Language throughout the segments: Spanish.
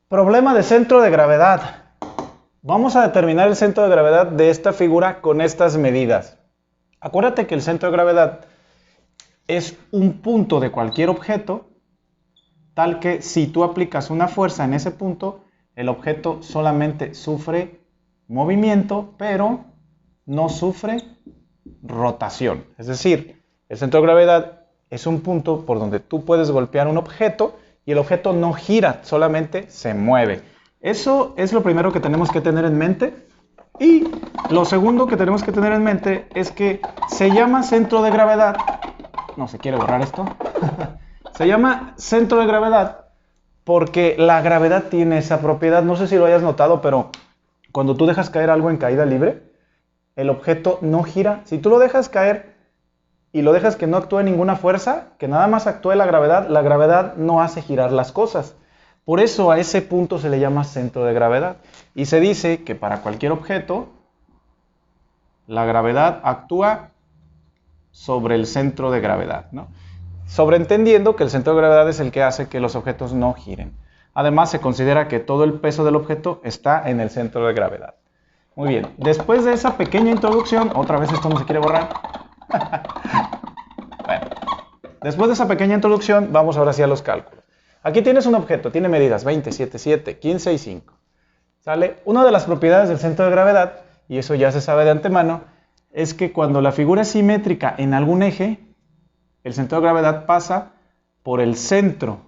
Problema de centro de gravedad. Vamos a determinar el centro de gravedad de esta figura con estas medidas. Acuérdate que el centro de gravedad es un punto de cualquier objeto, tal que si tú aplicas una fuerza en ese punto, el objeto solamente sufre movimiento, pero no sufre rotación. Es decir, el centro de gravedad es un punto por donde tú puedes golpear un objeto y el objeto no gira, solamente se mueve. Eso es lo primero que tenemos que tener en mente. Y lo segundo que tenemos que tener en mente es que se llama centro de gravedad. No se quiere borrar esto. Se llama centro de gravedad porque la gravedad tiene esa propiedad. No sé si lo hayas notado, pero cuando tú dejas caer algo en caída libre, el objeto no gira. Si tú lo dejas caer y lo dejas que no actúe ninguna fuerza, que nada más actúe la gravedad no hace girar las cosas. Por eso a ese punto se le llama centro de gravedad. Y se dice que para cualquier objeto, la gravedad actúa sobre el centro de gravedad, ¿no? Sobreentendiendo que el centro de gravedad es el que hace que los objetos no giren. Además, se considera que todo el peso del objeto está en el centro de gravedad. Muy bien, después de esa pequeña introducción, otra vez esto no se quiere borrar. Bueno, después de esa pequeña introducción, vamos ahora sí a los cálculos. Aquí tienes un objeto, tiene medidas 20, 7, 7, 15 y 5. ¿Sale? Una de las propiedades del centro de gravedad, y eso ya se sabe de antemano, es que cuando la figura es simétrica en algún eje, el centro de gravedad pasa por el centro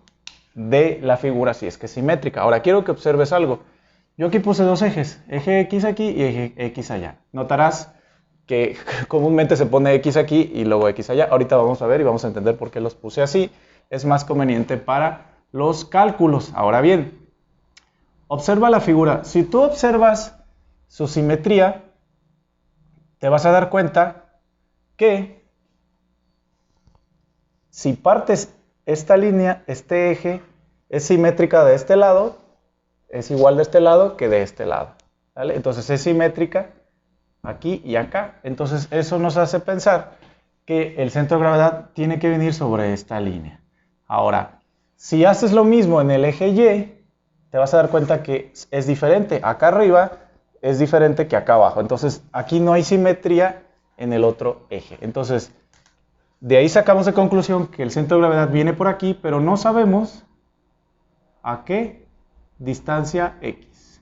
de la figura, si es que es simétrica. Ahora quiero que observes algo. Yo aquí puse dos ejes, eje X aquí y eje X allá. Notarás que comúnmente se pone X aquí y luego X allá. Ahorita vamos a ver y vamos a entender por qué los puse así. Es más conveniente para los cálculos. Ahora bien, observa la figura. Si tú observas su simetría, te vas a dar cuenta que si partes esta línea, este eje, es simétrica de este lado, es igual de este lado que de este lado. ¿Vale? Entonces es simétrica aquí y acá. Entonces eso nos hace pensar que el centro de gravedad tiene que venir sobre esta línea. Ahora, si haces lo mismo en el eje Y, te vas a dar cuenta que es diferente. Acá arriba es diferente que acá abajo. Entonces aquí no hay simetría en el otro eje. Entonces, de ahí sacamos de conclusión que el centro de gravedad viene por aquí, pero no sabemos a qué distancia X.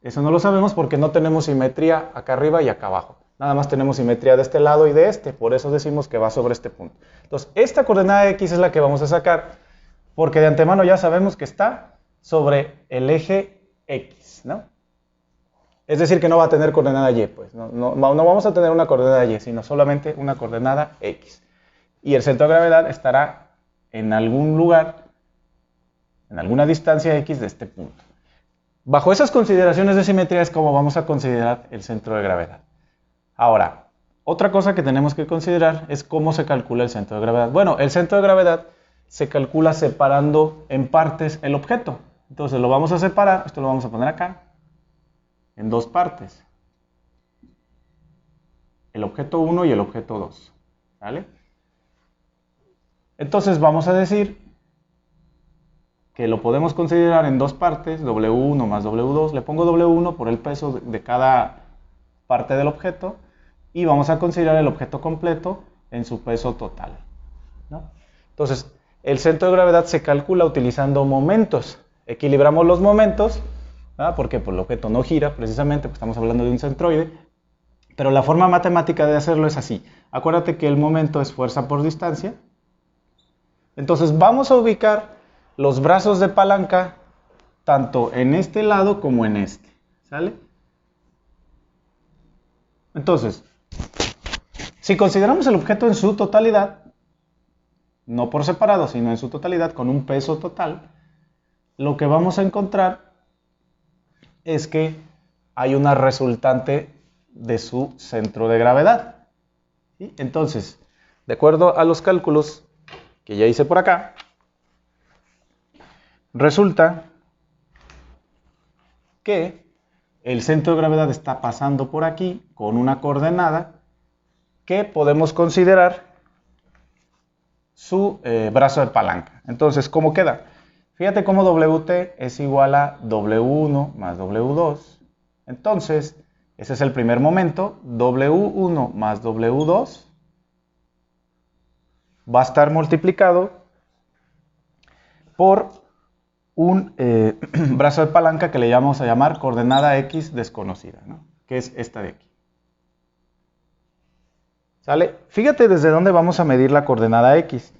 Eso no lo sabemos porque no tenemos simetría acá arriba y acá abajo. Nada más tenemos simetría de este lado y de este, por eso decimos que va sobre este punto. Entonces, esta coordenada X es la que vamos a sacar, porque de antemano ya sabemos que está sobre el eje X, ¿no? Es decir, que no va a tener coordenada Y, pues. No vamos a tener una coordenada Y, sino solamente una coordenada X. Y el centro de gravedad estará en algún lugar, en alguna distancia X de este punto. Bajo esas consideraciones de simetría es como vamos a considerar el centro de gravedad. Ahora, otra cosa que tenemos que considerar es cómo se calcula el centro de gravedad. Bueno, el centro de gravedad se calcula separando en partes el objeto. Entonces lo vamos a separar, esto lo vamos a poner acá, en dos partes. El objeto 1 y el objeto 2. ¿Vale? Entonces vamos a decir que lo podemos considerar en dos partes, W1 más W2. Le pongo W1 por el peso de cada parte del objeto y vamos a considerar el objeto completo en su peso total, ¿no? Entonces, el centro de gravedad se calcula utilizando momentos. Equilibramos los momentos, ¿verdad? Porque pues, el objeto no gira, precisamente, porque estamos hablando de un centroide. Pero la forma matemática de hacerlo es así. Acuérdate que el momento es fuerza por distancia. Entonces, vamos a ubicar los brazos de palanca tanto en este lado como en este. ¿Sale? Entonces, si consideramos el objeto en su totalidad, no por separado, sino en su totalidad, con un peso total, lo que vamos a encontrar es que hay una resultante de su centro de gravedad. ¿Sí? Entonces, de acuerdo a los cálculos que ya hice por acá, resulta que el centro de gravedad está pasando por aquí con una coordenada que podemos considerar su brazo de palanca. Entonces, ¿cómo queda? Fíjate cómo WT es igual a W1 más W2. Entonces, ese es el primer momento. W1 más W2 va a estar multiplicado por un brazo de palanca que le vamos a llamar coordenada X desconocida, ¿no? Que es esta de aquí. ¿Sale? Fíjate desde dónde vamos a medir la coordenada X.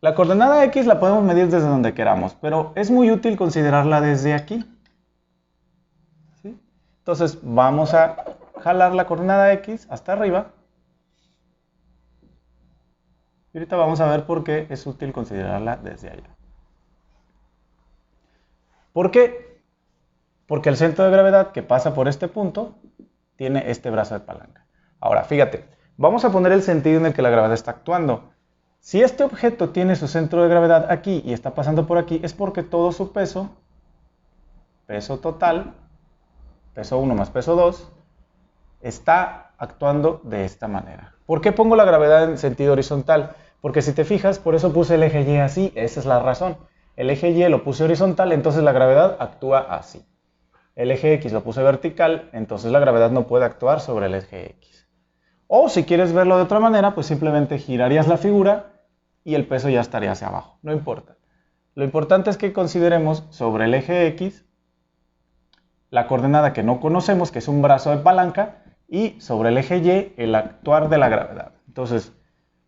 La coordenada X la podemos medir desde donde queramos, pero es muy útil considerarla desde aquí. ¿Sí? Entonces vamos a jalar la coordenada X hasta arriba. Y ahorita vamos a ver por qué es útil considerarla desde allá. ¿Por qué? Porque el centro de gravedad que pasa por este punto tiene este brazo de palanca. Ahora, fíjate, vamos a poner el sentido en el que la gravedad está actuando. Si este objeto tiene su centro de gravedad aquí y está pasando por aquí, es porque todo su peso, peso total, peso 1 más peso 2, está actuando de esta manera. ¿Por qué pongo la gravedad en sentido horizontal? Porque si te fijas, por eso puse el eje Y así, esa es la razón. El eje Y lo puse horizontal, entonces la gravedad actúa así. El eje X lo puse vertical, entonces la gravedad no puede actuar sobre el eje X. O si quieres verlo de otra manera, pues simplemente girarías la figura y el peso ya estaría hacia abajo, no importa. Lo importante es que consideremos sobre el eje X la coordenada que no conocemos, que es un brazo de palanca, y sobre el eje Y el actuar de la gravedad. Entonces,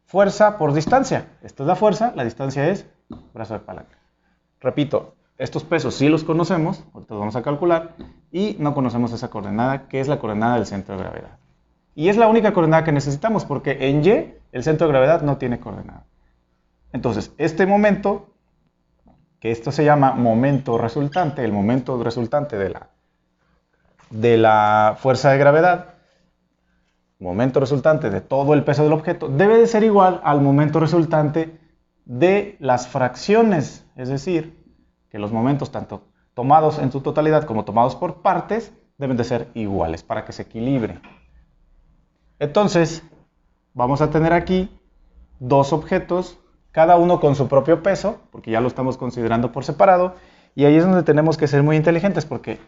fuerza por distancia. Esta es la fuerza, la distancia es brazo de palanca. Repito, estos pesos sí los conocemos, ahorita los vamos a calcular, y no conocemos esa coordenada, que es la coordenada del centro de gravedad. Y es la única coordenada que necesitamos, porque en Y el centro de gravedad no tiene coordenada. Entonces, este momento, que esto se llama momento resultante, el momento resultante de la fuerza de gravedad, momento resultante de todo el peso del objeto, debe de ser igual al momento resultante de las fracciones, es decir, que los momentos tanto tomados en su totalidad como tomados por partes deben de ser iguales para que se equilibre. Entonces, vamos a tener aquí dos objetos, cada uno con su propio peso, porque ya lo estamos considerando por separado, y ahí es donde tenemos que ser muy inteligentes, porque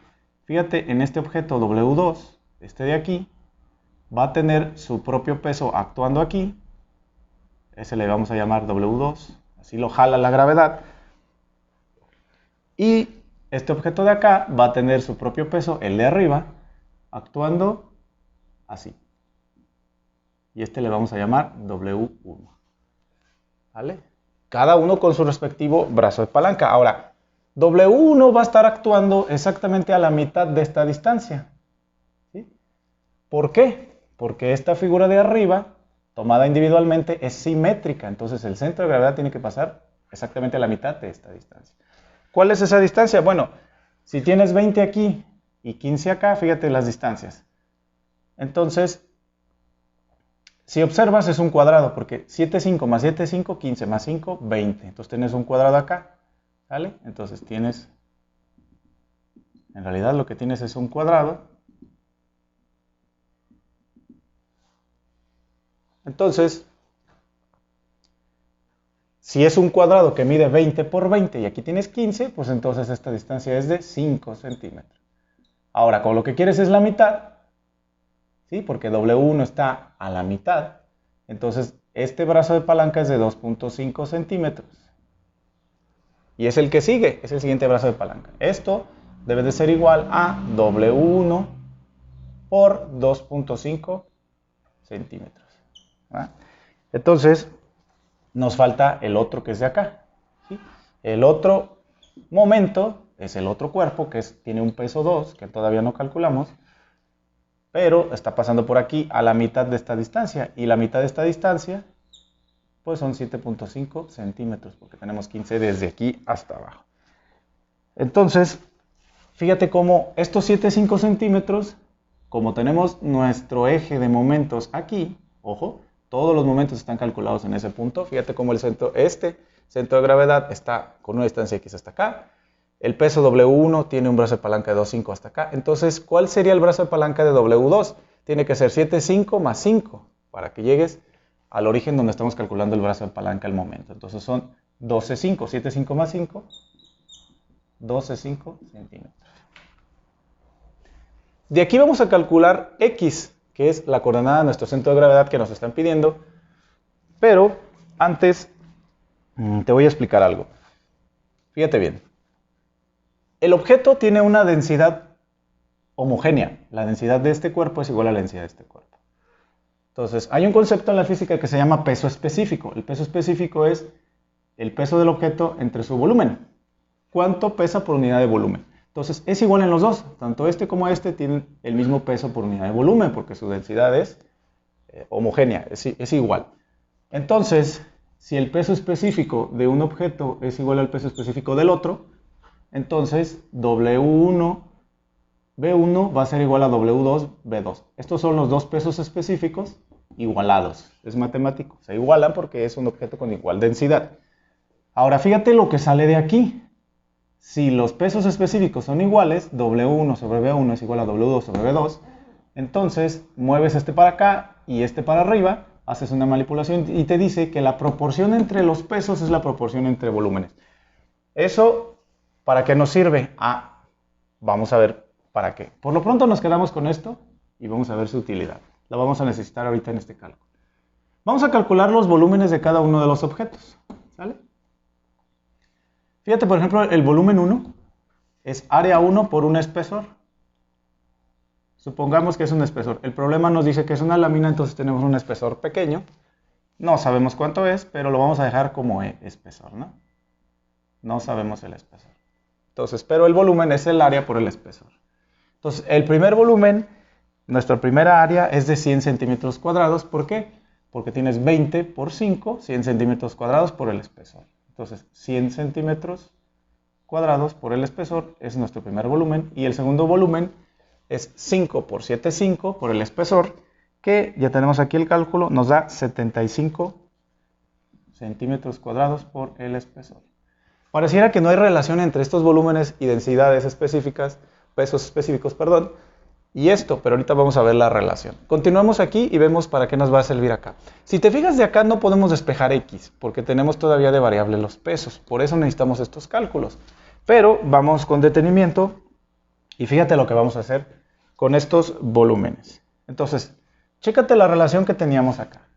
fíjate, en este objeto W2, este de aquí, va a tener su propio peso actuando aquí, ese le vamos a llamar W2, así lo jala la gravedad, y este objeto de acá va a tener su propio peso, el de arriba, actuando así. Y este le vamos a llamar W1. ¿Vale? Cada uno con su respectivo brazo de palanca. Ahora, W1 va a estar actuando exactamente a la mitad de esta distancia. ¿Sí? ¿Por qué? Porque esta figura de arriba, tomada individualmente, es simétrica. Entonces el centro de gravedad tiene que pasar exactamente a la mitad de esta distancia. ¿Cuál es esa distancia? Bueno, si tienes 20 aquí y 15 acá, fíjate las distancias. Entonces, si observas es un cuadrado, porque 7, 5 más 7, 5, 15 más 5, 20. Entonces tienes un cuadrado acá, ¿vale? Entonces tienes, en realidad lo que tienes es un cuadrado. Entonces, si es un cuadrado que mide 20 por 20 y aquí tienes 15, pues entonces esta distancia es de 5 centímetros. Ahora, como lo que quieres es la mitad, ¿sí? Porque W1 está a la mitad, entonces este brazo de palanca es de 2.5 centímetros. Y es el que sigue, es el siguiente brazo de palanca. Esto debe de ser igual a W1 por 2.5 centímetros. ¿Va? Entonces, nos falta el otro que es de acá. ¿Sí? El otro momento es el otro cuerpo que tiene un peso 2, que todavía no calculamos, pero está pasando por aquí a la mitad de esta distancia. Y la mitad de esta distancia, pues son 7.5 centímetros, porque tenemos 15 desde aquí hasta abajo. Entonces, fíjate cómo estos 7,5 centímetros, como tenemos nuestro eje de momentos aquí, ojo, todos los momentos están calculados en ese punto. Fíjate cómo el centro de gravedad está con una distancia X hasta acá. El peso W1 tiene un brazo de palanca de 2,5 hasta acá. Entonces, ¿cuál sería el brazo de palanca de W2? Tiene que ser 7,5 más 5 para que llegues al origen donde estamos calculando el brazo de palanca al momento. Entonces son 12,5. 7,5 más 5, 12,5 centímetros. De aquí vamos a calcular X, que es la coordenada de nuestro centro de gravedad que nos están pidiendo, pero antes te voy a explicar algo. Fíjate bien. El objeto tiene una densidad homogénea. La densidad de este cuerpo es igual a la densidad de este cuerpo. Entonces, hay un concepto en la física que se llama peso específico. El peso específico es el peso del objeto entre su volumen. ¿Cuánto pesa por unidad de volumen? Entonces, es igual en los dos. Tanto este como este tienen el mismo peso por unidad de volumen, porque su densidad es homogénea, es igual. Entonces, si el peso específico de un objeto es igual al peso específico del otro, entonces W1, B1 va a ser igual a W2, B2. Estos son los dos pesos específicos igualados. Es matemático, se igualan porque es un objeto con igual densidad. Ahora fíjate lo que sale de aquí. Si los pesos específicos son iguales, W1 sobre B1 es igual a W2 sobre B2, entonces mueves este para acá y este para arriba, haces una manipulación y te dice que la proporción entre los pesos es la proporción entre volúmenes. ¿Eso para qué nos sirve? Vamos a ver para qué. Por lo pronto nos quedamos con esto y vamos a ver su utilidad. La vamos a necesitar ahorita en este cálculo. Vamos a calcular los volúmenes de cada uno de los objetos. ¿Sale? Fíjate, por ejemplo, el volumen 1 es área 1 por un espesor. Supongamos que es un espesor. El problema nos dice que es una lámina, entonces tenemos un espesor pequeño. No sabemos cuánto es, pero lo vamos a dejar como espesor, ¿no? No sabemos el espesor. Entonces, pero el volumen es el área por el espesor. Entonces, el primer volumen, nuestra primera área es de 100 centímetros cuadrados. ¿Por qué? Porque tienes 20 por 5, 100 centímetros cuadrados por el espesor. Entonces, 100 centímetros cuadrados por el espesor es nuestro primer volumen. Y el segundo volumen es 5 por 7, 5 por el espesor, que ya tenemos aquí el cálculo, nos da 75 centímetros cuadrados por el espesor. Pareciera que no hay relación entre estos volúmenes y densidades específicas, pesos específicos, perdón, y esto, pero ahorita vamos a ver la relación. Continuamos aquí y vemos para qué nos va a servir acá. Si te fijas de acá no podemos despejar X, porque tenemos todavía de variable los pesos, por eso necesitamos estos cálculos. Pero vamos con detenimiento y fíjate lo que vamos a hacer con estos volúmenes. Entonces, chécate la relación que teníamos acá.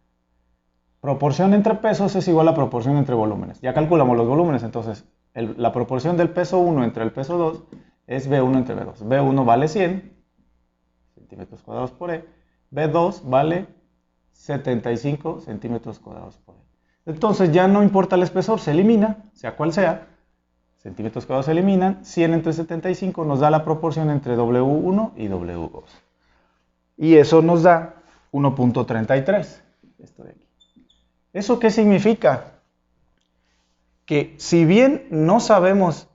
Proporción entre pesos es igual a proporción entre volúmenes. Ya calculamos los volúmenes, entonces la proporción del peso 1 entre el peso 2 es B1 entre B2. B1 vale 100 centímetros cuadrados por E. B2 vale 75 centímetros cuadrados por E. Entonces ya no importa el espesor, se elimina, sea cual sea. Centímetros cuadrados se eliminan. 100 entre 75 nos da la proporción entre W1 y W2. Y eso nos da 1.33. Esto de aquí. ¿Eso qué significa? Que si bien no sabemos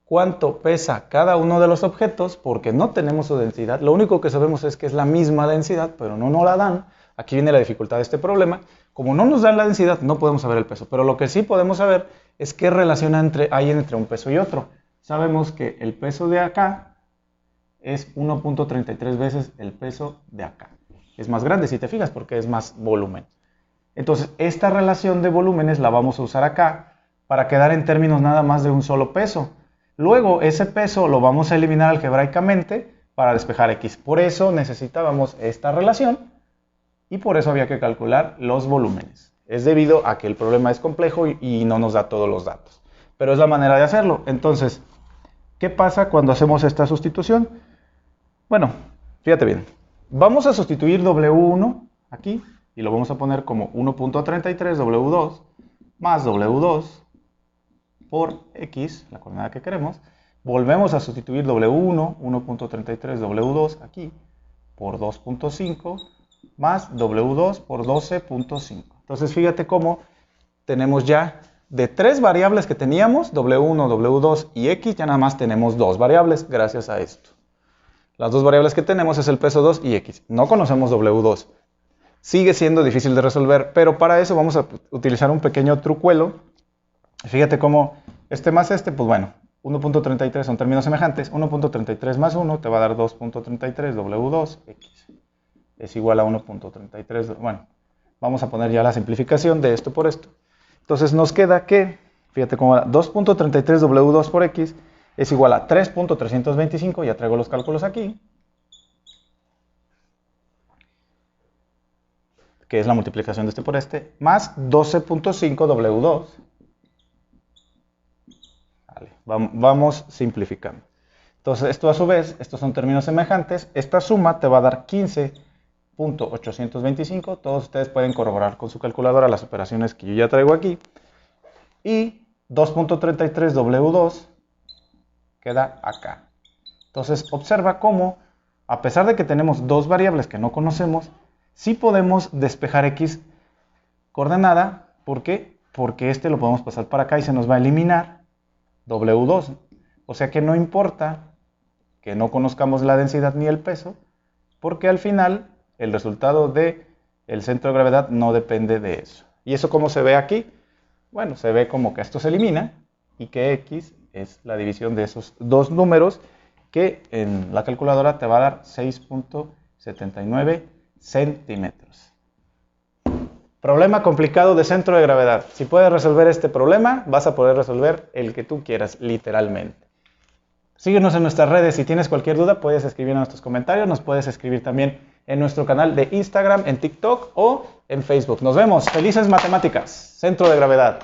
cuánto pesa cada uno de los objetos, porque no tenemos su densidad, lo único que sabemos es que es la misma densidad, pero no nos la dan. Aquí viene la dificultad de este problema. Como no nos dan la densidad, no podemos saber el peso. Pero lo que sí podemos saber es qué relación hay entre un peso y otro. Sabemos que el peso de acá es 1.33 veces el peso de acá. Es más grande si te fijas porque es más volumen. Entonces, esta relación de volúmenes la vamos a usar acá para quedar en términos nada más de un solo peso. Luego, ese peso lo vamos a eliminar algebraicamente para despejar X. Por eso necesitábamos esta relación y por eso había que calcular los volúmenes. Es debido a que el problema es complejo y no nos da todos los datos. Pero es la manera de hacerlo. Entonces, ¿qué pasa cuando hacemos esta sustitución? Bueno, fíjate bien. Vamos a sustituir W1 aquí. Y lo vamos a poner como 1.33 W2 más W2 por X, la coordenada que queremos. Volvemos a sustituir W1, 1.33 W2 aquí, por 2.5 más W2 por 12.5. Entonces fíjate cómo tenemos ya de 3 variables que teníamos, W1, W2 y X, ya nada más tenemos 2 variables gracias a esto. Las 2 variables que tenemos es el peso 2 y X. No conocemos W2. Sigue siendo difícil de resolver, pero para eso vamos a utilizar un pequeño trucuelo. Fíjate cómo este más este, pues bueno, 1.33 son términos semejantes. 1.33 más 1 te va a dar 2.33 W2X. Es igual a 1.33. Bueno, vamos a poner ya la simplificación de esto por esto. Entonces nos queda que, fíjate cómo era, 2.33 W2 por X es igual a 3.325, ya traigo los cálculos aquí, que es la multiplicación de este por este, más 12.5 W2. Vale, vamos simplificando. Entonces, esto a su vez, estos son términos semejantes. Esta suma te va a dar 15.825. Todos ustedes pueden corroborar con su calculadora las operaciones que yo ya traigo aquí. Y 2.33 W2 queda acá. Entonces, observa cómo, a pesar de que tenemos dos variables que no conocemos, sí podemos despejar X coordenada. ¿Por qué? Porque este lo podemos pasar para acá y se nos va a eliminar W2. O sea que no importa que no conozcamos la densidad ni el peso, porque al final el resultado del centro de gravedad no depende de eso. ¿Y eso cómo se ve aquí? Bueno, se ve como que esto se elimina y que X es la división de esos dos números, que en la calculadora te va a dar 6.79 centímetros. Problema complicado de centro de gravedad. Si puedes resolver este problema, vas a poder resolver el que tú quieras, literalmente. Síguenos en nuestras redes. Si tienes cualquier duda, puedes escribir en nuestros comentarios. Nos puedes escribir también en nuestro canal de Instagram, en TikTok o en Facebook. Nos vemos. Felices matemáticas. Centro de gravedad.